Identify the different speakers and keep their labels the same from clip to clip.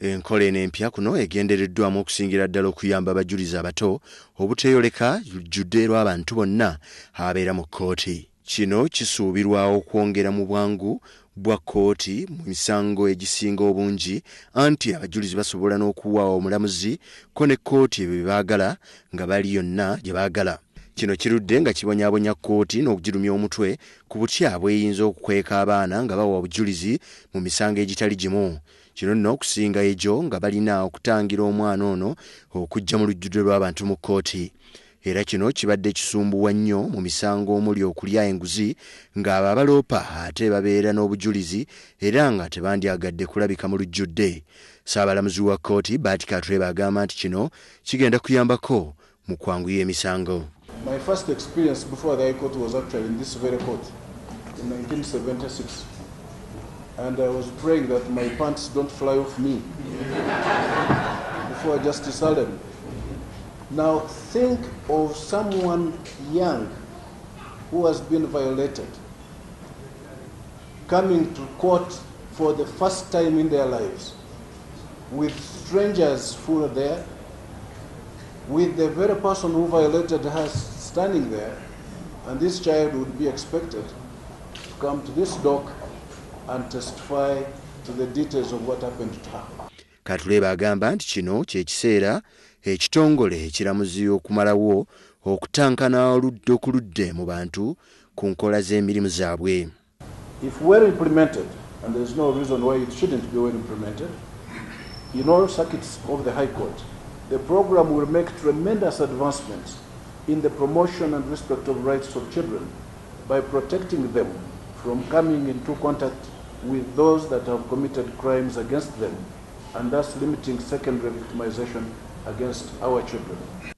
Speaker 1: Enkola eno empya kuno egendereddwamu okusingira ddala okuyamba abajulizi abato obuteeyoleka lujudde lw'abantu bonna abeera mu kkooti. Kino kisuubirwa okwongera mu bwangu bwa kkooti mu misango egisinga obungi, anti abajulizi basobola n'okuwa omulamuzi ko ne kkooti ebyo bye baagala nga bali yonna gye baagala. Kino kirudde nga kibonyaabonya kkooti n'okugirumya omutwe ku butya bweyinza okukweka abaana nga bawa obujulizi mu misango egitali gimu. Kino nno okusinga egyo nga balina okutangira omwana ono okujja mu lujjudde lw'abantu mu kkooti. Era kino kibadde kisumbuwa nnyo mu misango omuli okulya enguzi ng'abo abaloopa ate babeera n'obujulizi era nga tebandyagadde kulabika mu lujjudde. Ssaabalamuzi wa kkooti Bateekebwa agamba nti kino kigenda kuyambako mu kwanguya emisango.
Speaker 2: My first experience before the High Court was actually in this very court in 1976. And I was praying that my pants don't fly off me before Justice Allen. Now think of someone young who has been violated, coming to court for the first time in their lives, with strangers who are there, with the very person who violated her standing there, and this child would be expected to come to this dock and testify to the details of what happened to her.
Speaker 1: Katuleba agamba nti kino kye kiseera ekitongole ekiramuzi okumalawo okutankana oludde okuludde mu bantu ku nkola z'emirimu zaabwe.
Speaker 2: If well implemented, and there is no reason why it shouldn't be well implemented, in all circuits of the High Court, the program will make tremendous advancements in the promotion and respect of rights of children by protecting them from coming into contact with those that have committed crimes against them, and thus limiting secondary victimization against our children.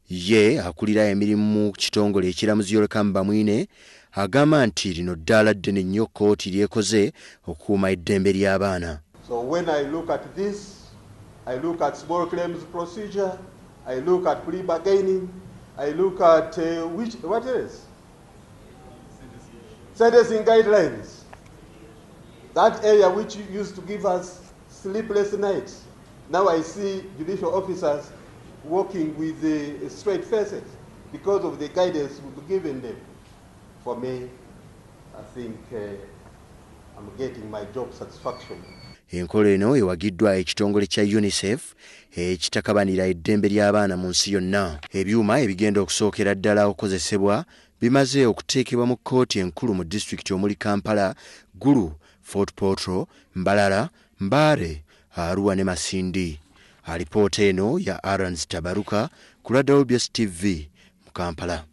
Speaker 1: Ye akulira emirimu mu kitongole ekiramuzi Olekamba Mwine agamba nti lino ddaala ddene nnyo kkooti lyekoze okukuuma eddembe ly'abaana.
Speaker 3: So when I look at this, I look at small claims procedure, I look at plea bargaining, I look at what else? Sentencing guidelines. That area which used to give us sleepless nights. Now I see judicial officers working with straight faces because of the guidance we've given them. For me, I think I'm getting my job satisfaction.
Speaker 1: Enkola eno ewagiddwa ekitongole kya UNICEF ekitakabanira eddembe ly'abaana mu nsi yonna. Ebyuma ebigenda okusookera ddala okukozesebwa bimaze okuteekebwa mu kkooti enkulu mu disitulikiti omuli Kampala, Gulu, Fort Portal, Mbalala, Mbale, Arua ne Masindi. Alipoota eno ya Arans Tabaruka ku WBS TV mu Kampala.